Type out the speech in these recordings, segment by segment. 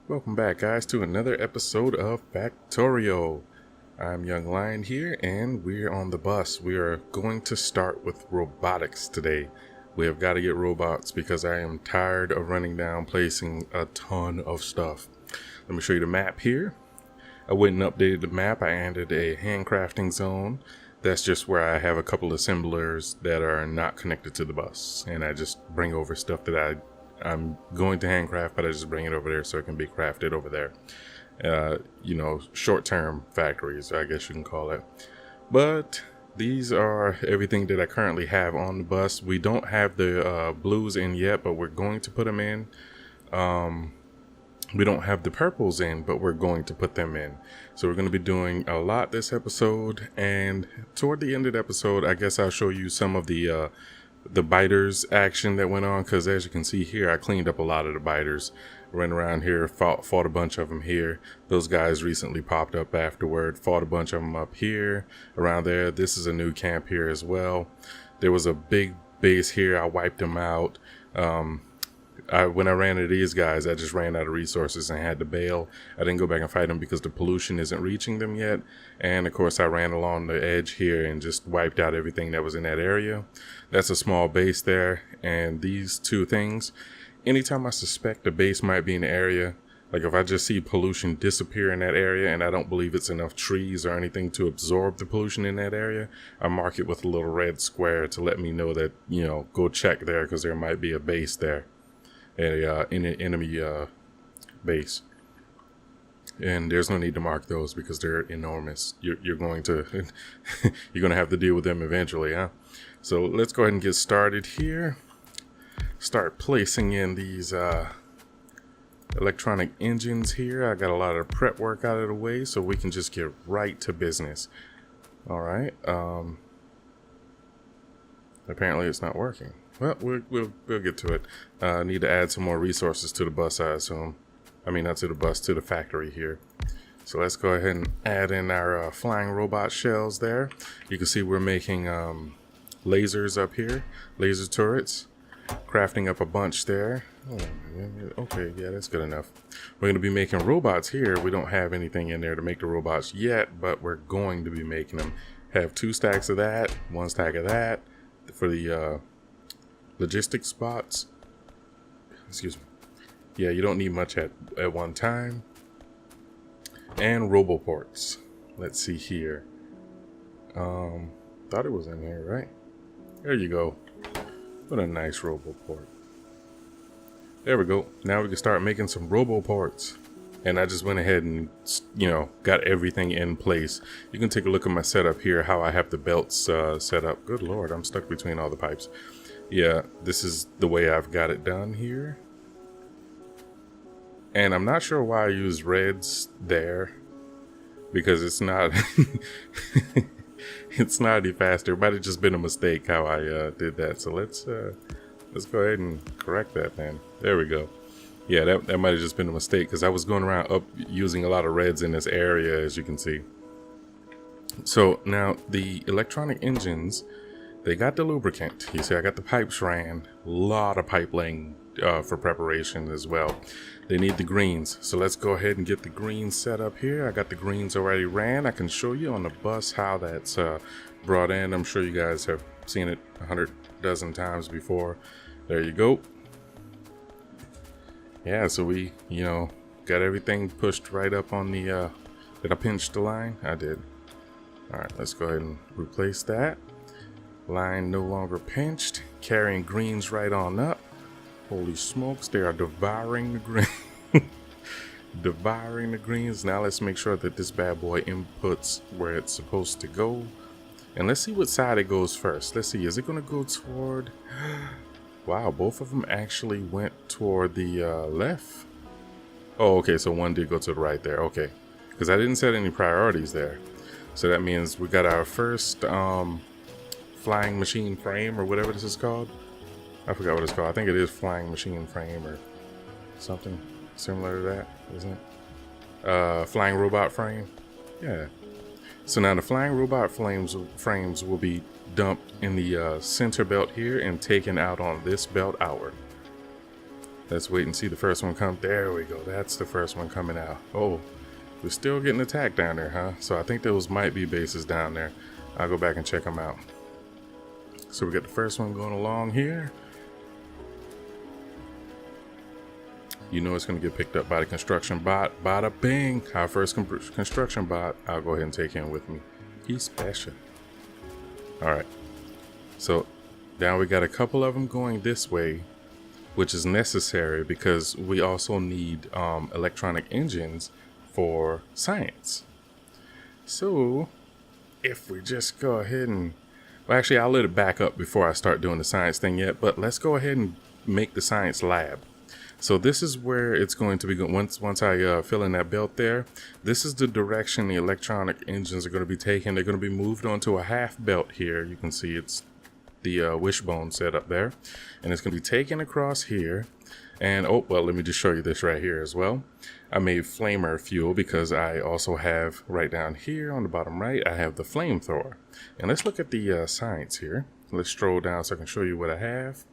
Welcome back, guys, to another episode of Factorio. I'm Young Lion here, and we're on the bus. We are going to start with robotics today. We have got to get robots because I am tired of running down placing a ton of stuff. Let me show you the map here. I went and updated the map. I added a handcrafting zone. That's just where I have a couple assemblers that are not connected to the bus, and I just bring over stuff that I'm going to handcraft, but I just bring it over there so it can be crafted over there. Short-term factories, I guess you can call it. But these are everything that I currently have on the bus. We don't have the blues in yet, but we're going to put them in. We don't have the purples in, but we're going to put them in. So we're going to be doing a lot this episode, and toward the end of the episode, I guess I'll show you some of the biters action that went on, because as you can see here, I cleaned up a lot of the biters. Ran around here, fought a bunch of them here. Those guys recently popped up afterward, fought a bunch of them up here, around there. This is a new camp here as well. There was a big base here. I wiped them out. When I ran into these guys, I just ran out of resources and had to bail. I didn't go back and fight them because the pollution isn't reaching them yet. And of course, I ran along the edge here and just wiped out everything that was in that area. That's a small base there. And these two things, anytime I suspect a base might be in the area, like if I just see pollution disappear in that area and I don't believe it's enough trees or anything to absorb the pollution in that area, I mark it with a little red square to let me know that, go check there because there might be a base there. In an enemy base, and there's no need to mark those because they're enormous. You're going to you're going to have to deal with them eventually, huh? So let's go ahead and get started here. Start placing in these electronic engines here. I got a lot of prep work out of the way, so we can just get right to business. All right. Apparently, it's not working. Well, we'll get to it. I need to add some more resources to the bus, I assume. I mean, not to the bus, to the factory here. So let's go ahead and add in our flying robot shells there. You can see we're making lasers up here, laser turrets. Crafting up a bunch there. Okay, yeah, that's good enough. We're going to be making robots here. We don't have anything in there to make the robots yet, but we're going to be making them. Have 2 stacks of that, 1 stack of that for the logistics spots. Excuse me. Yeah, you don't need much at one time. And roboports. Let's see here. Thought it was in here, right? There you go. What a nice roboport. There we go. Now we can start making some roboports. And I just went ahead and, got everything in place. You can take a look at my setup here, how I have the belts set up. Good Lord, I'm stuck between all the pipes. Yeah, this is the way I've got it done here. And I'm not sure why I use reds there, because it's not it's not any faster. It might have just been a mistake how I did that. So let's go ahead and correct that then. There we go. Yeah, that might have just been a mistake because I was going around up using a lot of reds in this area, as you can see. So now the electronic engines, they got the lubricant. You see, I got the pipes ran. A lot of pipe laying for preparation as well. They need the greens. So let's go ahead and get the greens set up here. I got the greens already ran. I can show you on the bus how that's brought in. I'm sure you guys have seen it 100 dozen times before. There you go. Yeah, so we, got everything pushed right up on the, did I pinch the line? I did. All right, let's go ahead and replace that. Line no longer pinched, carrying greens right on up. Holy smokes, they are devouring the green. Devouring the greens. Now let's make sure that this bad boy inputs where it's supposed to go. And let's see what side it goes first. Let's see, is it gonna go toward... Wow, both of them actually went toward the left. Oh, okay, so one did go to the right there. Okay, because I didn't set any priorities there. So that means we got our first flying machine frame, or whatever this is called. I forgot what it's called. I think it is flying machine frame or something similar to that, isn't it? Flying robot frame. Yeah. So now the flying robot frames will be dumped in the center belt here and taken out on this belt outward. Let's wait and see the first one come. There we go. That's the first one coming out. Oh, we're still getting attacked down there, huh? So I think those might be bases down there. I'll go back and check them out. So we got the first one going along here. You know it's going to get picked up by the construction bot. Bada bing! Our first construction bot. I'll go ahead and take him with me. He's special. Alright. So now we got a couple of them going this way, which is necessary because we also need electronic engines for science. So if we just go ahead and... Well, actually, I'll let it back up before I start doing the science thing yet. But let's go ahead and make the science lab. So this is where it's going to be going. Once I fill in that belt there, this is the direction the electronic engines are going to be taken. They're going to be moved onto a half belt here. You can see it's the wishbone set up there. And it's going to be taken across here. And, oh, well, let me just show you this right here as well. I made flamer fuel because I also have right down here on the bottom right, I have the flamethrower. And let's look at the science here. Let's scroll down so I can show you what I have.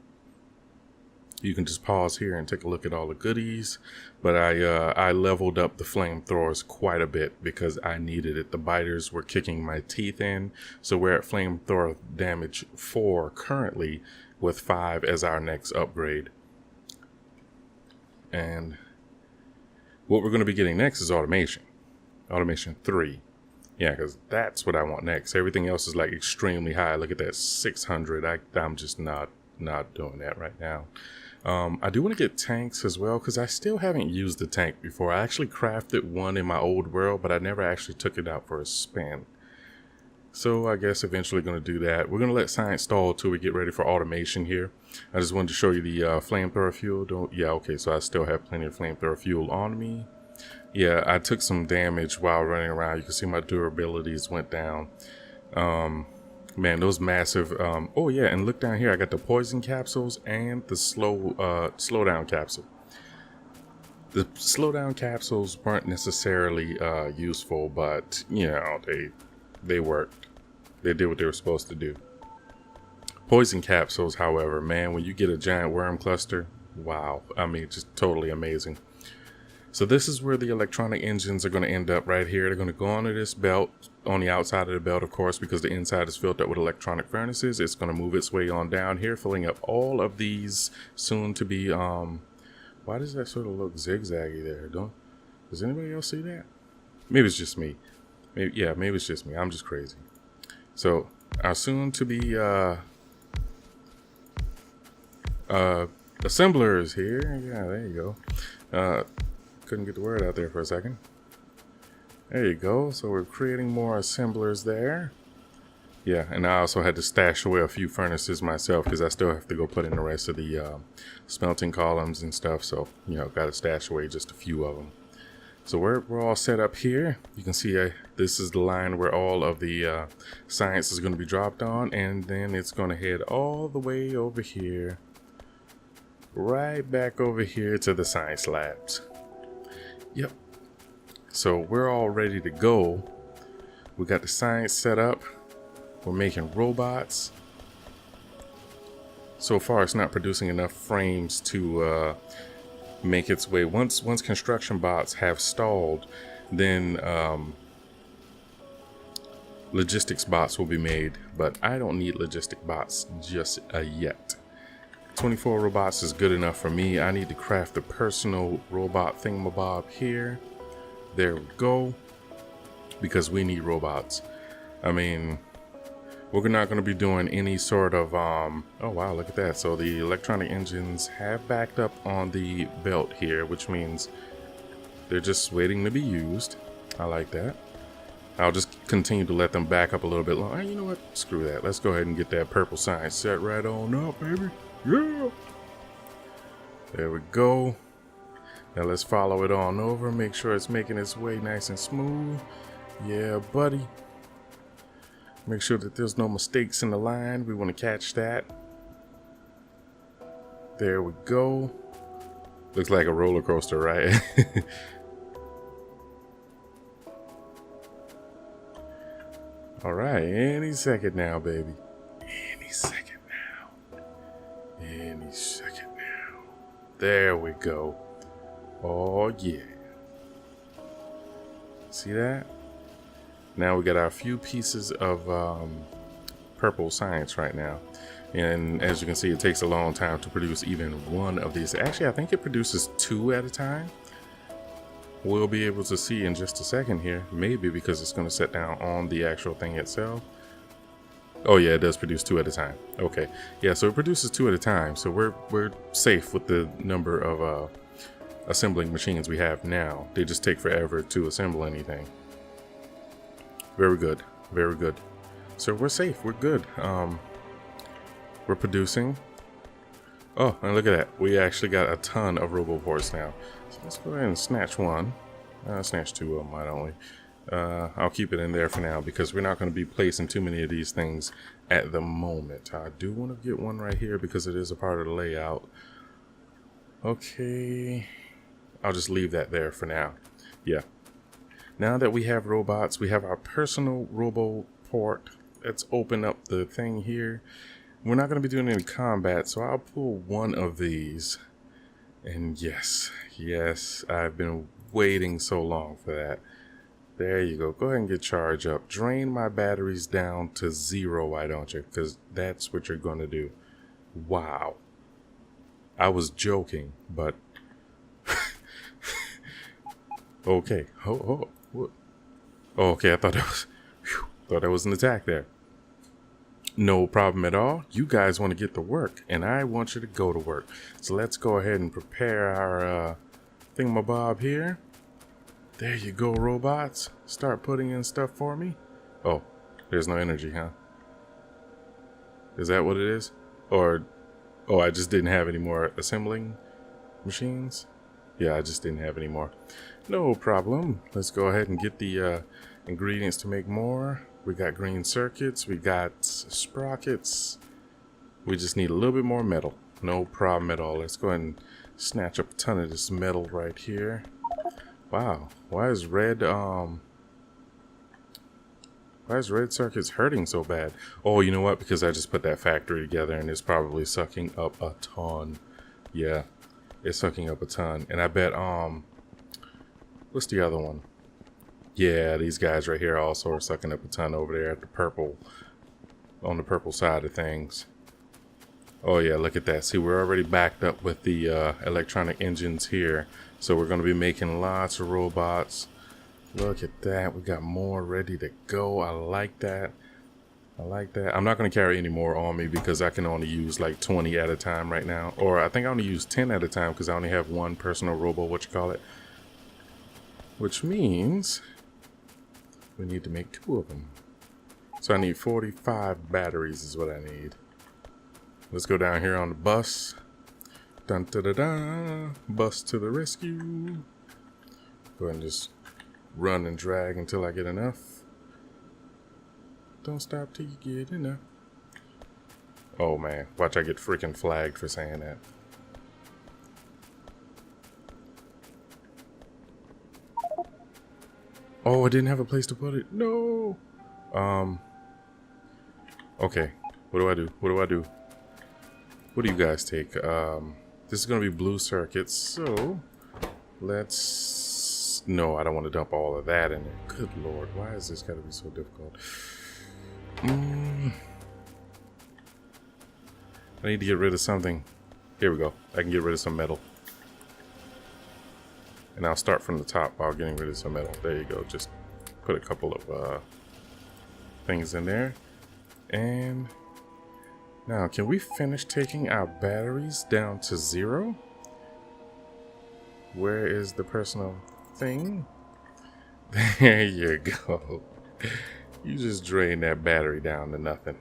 You can just pause here and take a look at all the goodies. But I leveled up the flamethrowers quite a bit because I needed it. The biters were kicking my teeth in. So we're at flamethrower damage 4 currently, with 5 as our next upgrade. And what we're going to be getting next is automation. Automation 3. Yeah, because that's what I want next. Everything else is like extremely high. Look at that 600. I'm just not doing that right now. I do want to get tanks as well because I still haven't used the tank before. I actually crafted one in my old world, but I never actually took it out for a spin. So I guess eventually going to do that. We're going to let science stall till we get ready for automation here. I just wanted to show you the flamethrower fuel. Yeah, okay, so I still have plenty of flamethrower fuel on me. Yeah, I took some damage while running around. You can see my durabilities went down. Man, those massive... oh, yeah, and look down here. I got the poison capsules and the slowdown capsule. The slowdown capsules weren't necessarily useful, but, you know, they worked. They did what they were supposed to do. Poison capsules, however, man, when you get a giant worm cluster, wow. I mean, just totally amazing. So this is where the electronic engines are going to end up right here. They're going to go onto this belt, on the outside of the belt, of course, because the inside is filled up with electronic furnaces. It's going to move its way on down here, filling up all of these soon to be, why does that sort of look zigzaggy there? Does anybody else see that? Maybe it's just me. Maybe it's just me. I'm just crazy. So our soon to be, assemblers here. Yeah, there you go. Couldn't get the word out there for a second. There you go. So we're creating more assemblers there. Yeah, and I also had to stash away a few furnaces myself because I still have to go put in the rest of the smelting columns and stuff. So, you know, got to stash away just a few of them. So we're all set up here. You can see this is the line where all of the science is going to be dropped on. And then it's going to head all the way over here. Right back over here to the science labs. Yep. So we're all ready to go. We got the science set up. We're making robots. So far, it's not producing enough frames to make its way. Once construction bots have stalled, then logistics bots will be made. But I don't need logistic bots just yet. 24 robots is good enough for me. I need to craft a personal robot thingamabob here. There we go. Because we need robots. I mean, we're not going to be doing any sort of, oh wow, look at that. So the electronic engines have backed up on the belt here, which means they're just waiting to be used. I like that. I'll just continue to let them back up a little bit longer. You know what? Screw that. Let's go ahead and get that purple sign set right on up, baby. Yeah. There we go. Now let's follow it on over. Make sure it's making its way nice and smooth. Yeah, buddy. Make sure that there's no mistakes in the line. We want to catch that. There we go. Looks like a roller coaster, right? All right, any second now, baby. Any second now. Any second now. There we go. Oh yeah. See that? Now we got our few pieces of purple science right now. And as you can see, it takes a long time to produce even one of these. Actually, I think it produces 2 at a time. We'll be able to see in just a second here. Maybe because it's going to set down on the actual thing itself. Oh yeah, it does produce 2 at a time. Okay. Yeah, so it produces 2 at a time. So we're safe with the number of assembling machines we have now. They just take forever to assemble anything. Very good. Very good. So we're safe. We're good. We're producing. Oh, and look at that. We actually got a ton of roboports now. So let's go ahead and snatch one. Snatch 2 of them, why don't we? I'll keep it in there for now because we're not going to be placing too many of these things at the moment. I do want to get one right here because it is a part of the layout. Okay. I'll just leave that there for now. Yeah. Now that we have robots, we have our personal roboport. Let's open up the thing here. We're not going to be doing any combat, so I'll pull one of these. And yes, I've been waiting so long for that. There you go. Go ahead and get charged up. Drain my batteries down to 0, why don't you? Because that's what you're going to do. Wow. I was joking, but... okay. Oh, okay, I thought that was an attack there. No problem at all. You guys want to get to work, and I want you to go to work. So let's go ahead and prepare our thingamabob here. There you go, robots. Start putting in stuff for me. Oh, there's no energy, huh? Is that what it is? Or, oh, I just didn't have any more assembling machines? Yeah, I just didn't have any more. No problem. Let's go ahead and get the ingredients to make more. We got green circuits. We got sprockets. We just need a little bit more metal. No problem at all. Let's go ahead and snatch up a ton of this metal right here. Wow. Why is red circuits hurting so bad? Oh, you know what? Because I just put that factory together and it's probably sucking up a ton. Yeah. It's sucking up a ton. And I bet what's the other one? Yeah, these guys right here also are sucking up a ton over there at the purple, on the purple side of things. Oh yeah, look at that. See, we're already backed up with the electronic engines here. So we're going to be making lots of robots. Look at that. We got more ready to go. I like that. I like that. I'm not going to carry any more on me because I can only use like 20 at a time right now. Or I think I only use 10 at a time because I only have one personal robo, which means we need to make 2 of them. So I need 45 batteries is what I need. Let's go down here on the bus. Dun da da da. Bus to the rescue. Go ahead and just run and drag until I get enough. Don't stop till you get enough. Oh man, watch I get freaking flagged for saying that. Oh, I didn't have a place to put it. No. Okay. What do I do? What do you guys take? This is gonna be blue circuits, so let's... No, I don't want to dump all of that in there. Good lord, why is this gotta be so difficult? I need to get rid of something. Here we go. I can get rid of some metal. And I'll start from the top while getting rid of some metal. There you go. Just put a couple of things in there. And now, can we finish taking our batteries down to 0? Where is the personal thing? There you go. You just drain that battery down to nothing.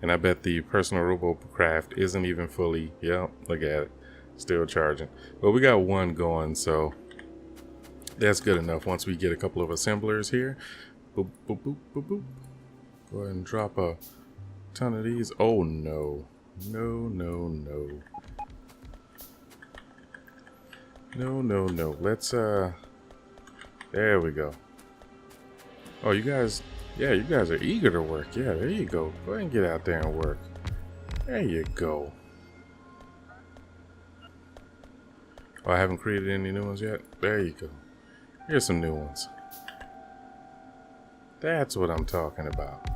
And I bet the personal robocraft isn't even fully... Yep, look at it. Still charging. But we got one going, so that's good enough. Once we get a couple of assemblers here. Boop, boop, boop, boop, boop. Go ahead and drop a ton of these. Oh, no. No. No. Let's, there we go. Oh, you guys... Yeah, you guys are eager to work. Yeah, there you go. Go ahead and get out there and work. There you go. Oh, I haven't created any new ones yet. There you go. Here's some new ones. That's what I'm talking about.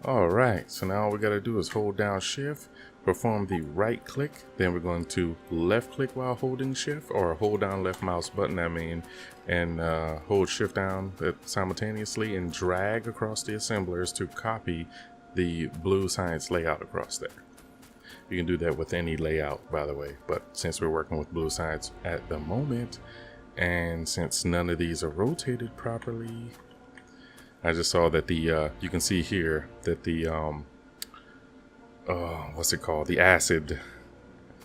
Alright, so now all we gotta do is hold down shift, perform the right click, then we're going to left click while holding shift, or hold down left mouse button, I mean, and hold shift down simultaneously and drag across the assemblers to copy the blue science layout across there. You can do that with any layout, by the way, but since we're working with blue science at the moment, and since none of these are rotated properly, I just saw that the you can see here that the what's it called, the acid,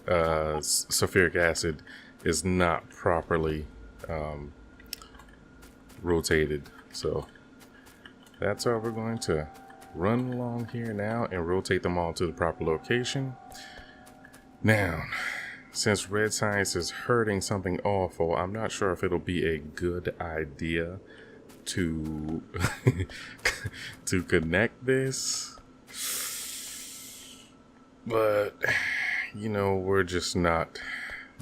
sulfuric acid, is not properly rotated. So that's how we're going to run along here now and rotate them all to the proper location. Now, since red science is hurting something awful, I'm not sure if it'll be a good idea to to connect this, but you know, we're just not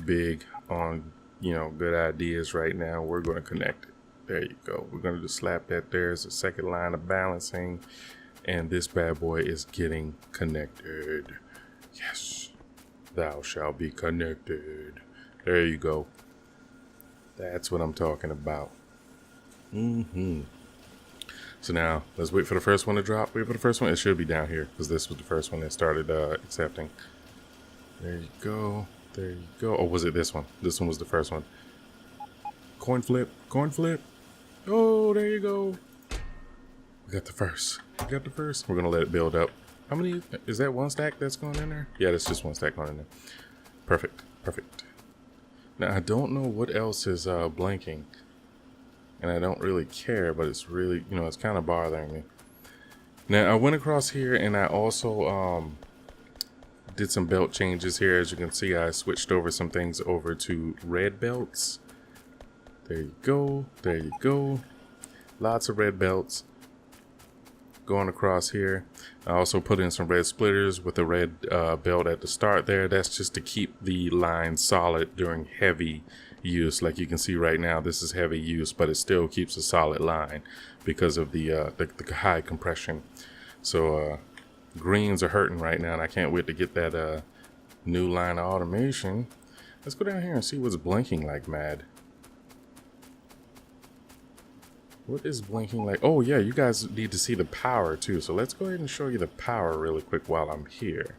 big on, you know, good ideas right now. We're going to connect it. There you go. We're going to just slap that there as a second line of balancing, and this bad boy is getting connected. Yes, thou shalt be connected. There you go. That's what I'm talking about. So now let's wait for the first one to drop. Wait for the first one. It should be down here because this was the first one that started accepting. There you go. There you go. Oh, was it this one? This one was the first one. Coin flip. Coin flip. Oh, there you go. We got the first. We got the first. We're gonna let it build up. How many? Is that one stack that's going in there? Yeah, that's just one stack going in there. Perfect. Perfect. Now I don't know what else is blinking. And I don't really care, but it's really, you know, it's kind of bothering me. Now, I went across here and I also did some belt changes here. As you can see, I switched over some things over to red belts. There you go. There you go. Lots of red belts going across here. I also put in some red splitters with a red belt at the start there. That's just to keep the line solid during heavy use. Like you can see right now, this is heavy use, but it still keeps a solid line because of the high compression. So greens are hurting right now, and I can't wait to get that new line of automation. Let's go down here and see what's blinking like mad. What is blinking like? Oh yeah, you guys need to see the power too. So let's go ahead and show you the power really quick while I'm here.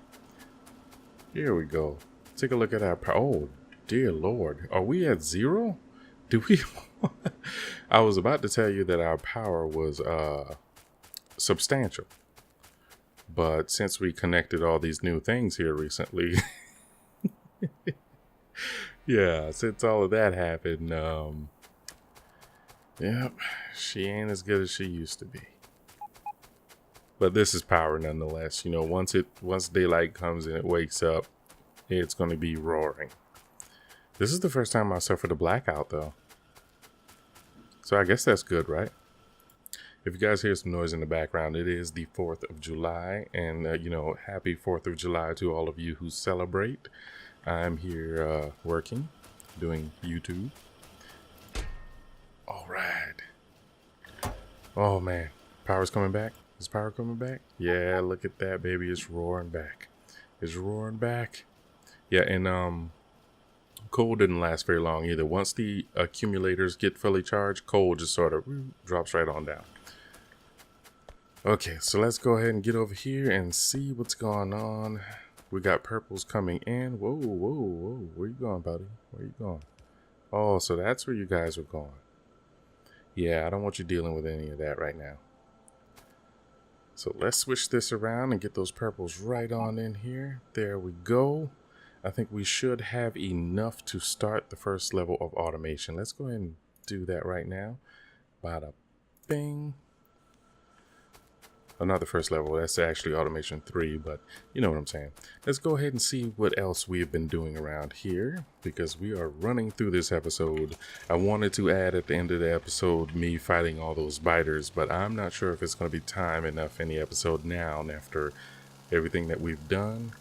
Here we go. Take a look at our power. Oh dear Lord, are we at 0? Do we? I was about to tell you that our power was substantial, but since we connected all these new things here recently, yeah, since all of that happened, yep, she ain't as good as she used to be. But this is power nonetheless. You know, once daylight comes and it wakes up, it's going to be roaring. This is the first time I suffered a blackout, though. So I guess that's good, right? If you guys hear some noise in the background, it is the 4th of July. And, you know, happy 4th of July to all of you who celebrate. I'm here working, doing YouTube. All right. Oh, man. Power's coming back. Is power coming back? Yeah, look at that, baby. It's roaring back. It's roaring back. Yeah, and, coal didn't last very long either. Once the accumulators get fully charged, coal just sort of drops right on down. Okay, so let's go ahead and get over here and see what's going on. We got purples coming in. Whoa, whoa, whoa. Where you going, buddy? Where you going? Oh, so that's where you guys are going. Yeah, I don't want you dealing with any of that right now. So let's switch this around and get those purples right on in here. There we go. I think we should have enough to start the first level of automation. Let's go ahead and do that right now. Bada bing. Oh, not the first level. That's actually automation 3, but you know what I'm saying. Let's go ahead and see what else we've been doing around here, because we are running through this episode. I wanted to add at the end of the episode me fighting all those biters, but I'm not sure if it's going to be time enough in the episode now after everything that we've done.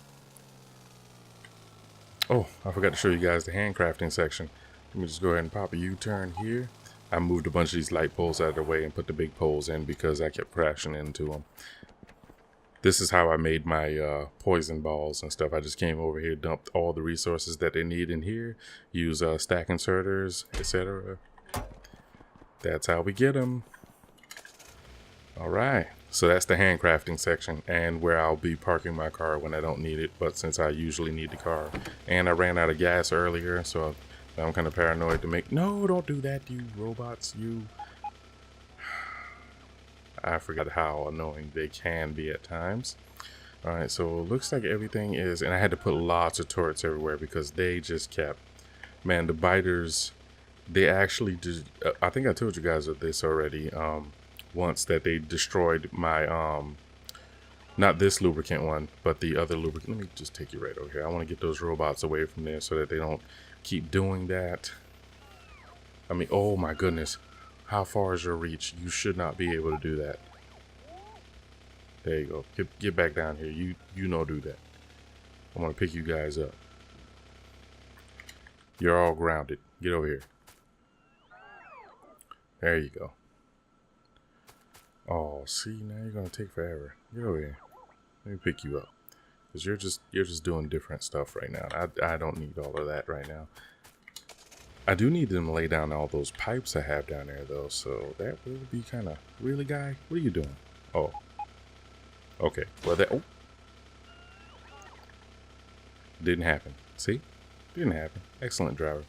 Oh, I forgot to show you guys the handcrafting section. Let me just go ahead and pop a U-turn here. I moved a bunch of these light poles out of the way and put the big poles in because I kept crashing into them. This is how I made my poison balls and stuff. I just came over here, dumped all the resources that they need in here, use stack inserters, etc. That's how we get them. All right, so that's the handcrafting section and where I'll be parking my car when I don't need it, but since I usually need the car. And I ran out of gas earlier, so I'm kind of paranoid to make... No, don't do that, you robots, you... I forgot how annoying they can be at times. All right, so it looks like everything is... And I had to put lots of turrets everywhere because they just kept... Man, the biters, they actually did... I think I told you guys of this already. Once that they destroyed my not this lubricant one, but the other lubricant. Let me just take you right over here. I want to get those robots away from there so that they don't keep doing that. I mean, oh my goodness, how far is your reach? You should not be able to do that. There you go. Get back down here. You know, do that. I'm gonna pick you guys up. You're all grounded. Get over here. There you go. Oh, see, now you're gonna take forever. Get over here. Let me pick you up, cause you're just doing different stuff right now. I don't need all of that right now. I do need them to lay down all those pipes I have down there though, so that would be kind of... Really, guy? What are you doing? Oh, okay. Well, that... Oh, didn't happen. See, didn't happen. Excellent driver.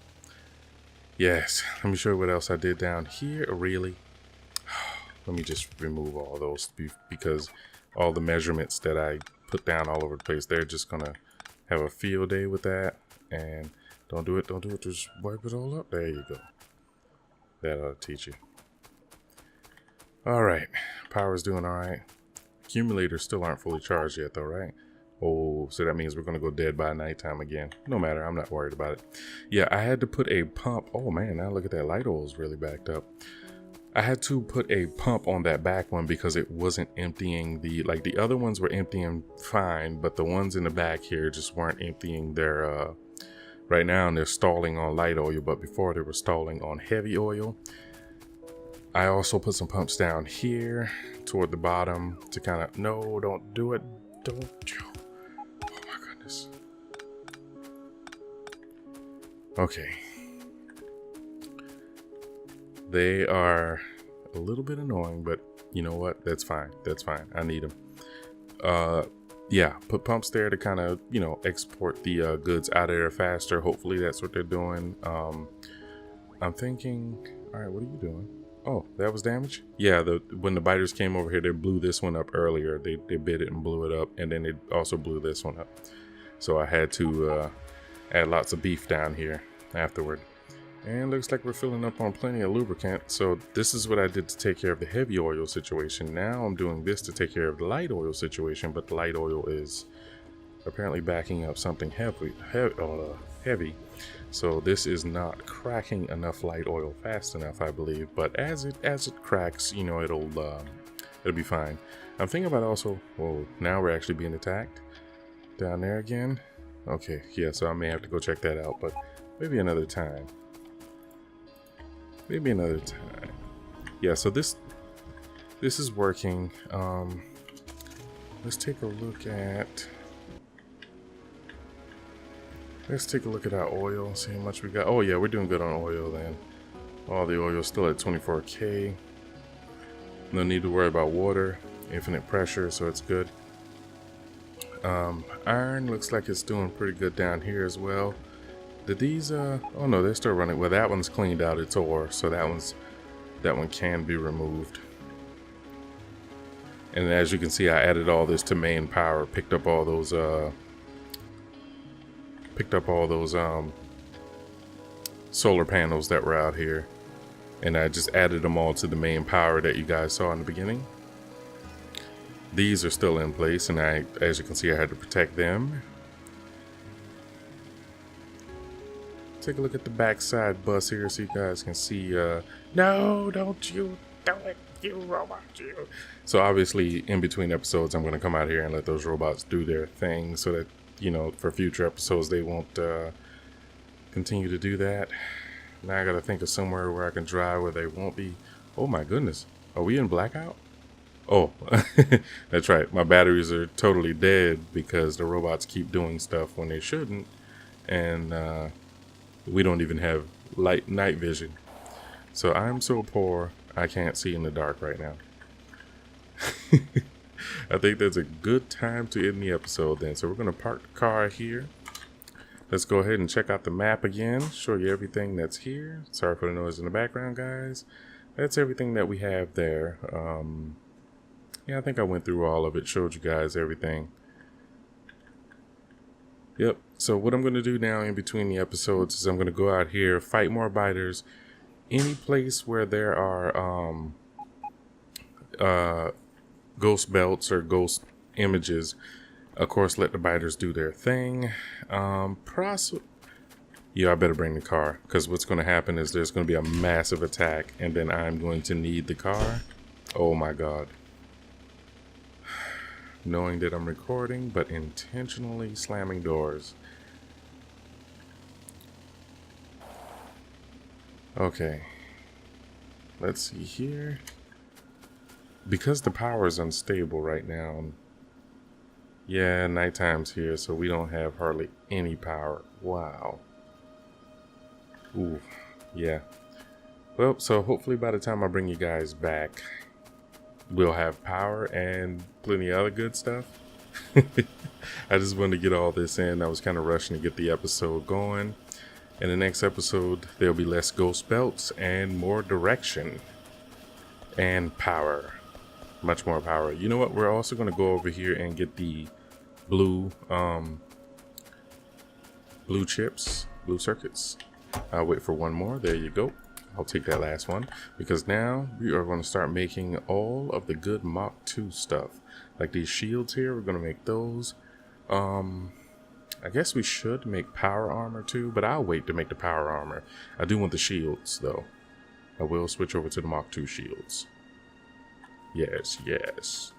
Yes. Let me show you what else I did down here. Really. Let me just remove all those because all the measurements that I put down all over the place, they're just gonna have a field day with that. And don't do it, just wipe it all up. There you go. That ought to teach you. All right, power's doing all right. Accumulators still aren't fully charged yet though, right? Oh, so that means we're gonna go dead by nighttime again. No matter, I'm not worried about it. Yeah, I had to put a pump. Oh man, now look at that, light oil's really backed up. I had to put a pump on that back one because it wasn't emptying the other ones were emptying fine, but the ones in the back here just weren't emptying their, right now they're stalling on light oil, but before they were stalling on heavy oil. I also put some pumps down here toward the bottom to kind of, no, don't do it. Don't you? Oh my goodness. Okay. They are a little bit annoying, but you know what? That's fine. That's fine. I need them. Yeah, put pumps there to kind of, you know, export the goods out of there faster. Hopefully that's what they're doing. I'm thinking, all right, what are you doing? Oh, that was damage? Yeah, when the biters came over here, they blew this one up earlier. They bit it and blew it up, and then they also blew this one up. So I had to add lots of beef down here afterward. And looks like we're filling up on plenty of lubricant. So this is what I did to take care of the heavy oil situation. Now I'm doing this to take care of the light oil situation, but the light oil is apparently backing up something heavy. So this is not cracking enough light oil fast enough, I believe. But as it cracks, you know, it'll be fine. I'm thinking about also, whoa, now we're actually being attacked down there again. Okay, yeah, so I may have to go check that out, but maybe another time. Maybe another time. Yeah, so this is working. Let's take a look at our oil, see how much we got. Oh yeah, we're doing good on oil then. All the oil is still at 24K. No need to worry about water, infinite pressure, so it's good. Iron looks like it's doing pretty good down here as well. Did these oh no, they're still running. Well, that one's cleaned out its ore, so that one can be removed. And as you can see, I added all this to main power, picked up all those solar panels that were out here, and I just added them all to the main power that you guys saw in the beginning. These are still in place, and as you can see, I had to protect them. Take a look at the backside bus here so you guys can see. No, don't you do it, you robot, you. So obviously in between episodes I'm going to come out here and let those robots do their thing so that you know, for future episodes, they won't continue to do that. Now I gotta think of somewhere where I can drive where they won't be. Oh my goodness. Are we in blackout? Oh, that's right. My batteries are totally dead because the robots keep doing stuff when they shouldn't. And we don't even have night vision. So I'm so poor, I can't see in the dark right now. I think that's a good time to end the episode then. So we're going to park the car here. Let's go ahead and check out the map again. Show you everything that's here. Sorry for the noise in the background, guys. That's everything that we have there. Yeah, I think I went through all of it. Showed you guys everything. Yep. So what I'm going to do now in between the episodes is I'm going to go out here, fight more biters. Any place where there are ghost belts or ghost images, of course, let the biters do their thing. Yeah, I better bring the car, because what's going to happen is there's going to be a massive attack, and then I'm going to need the car. Oh my god. Knowing that I'm recording, but intentionally slamming doors. Okay. Let's see here. Because the power is unstable right now. Yeah, nighttime's here, so we don't have hardly any power. Wow. Ooh, yeah. Well, so hopefully by the time I bring you guys back, we'll have power and plenty of other good stuff. I just wanted to get all this in. I was kind of rushing to get the episode going. In the next episode, there'll be less ghost belts and more direction and power. Much more power. You know what? We're also going to go over here and get the blue chips, blue circuits. I'll wait for one more. There you go. I'll take that last one, because now we are going to start making all of the good Mach 2 stuff. Like these shields here, we're going to make those. I guess we should make power armor too, but I'll wait to make the power armor. I do want the shields though. I will switch over to the Mach 2 shields. Yes, yes.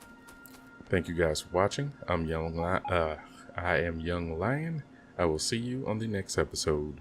Thank you guys for watching. I am Young Lion. I will see you on the next episode.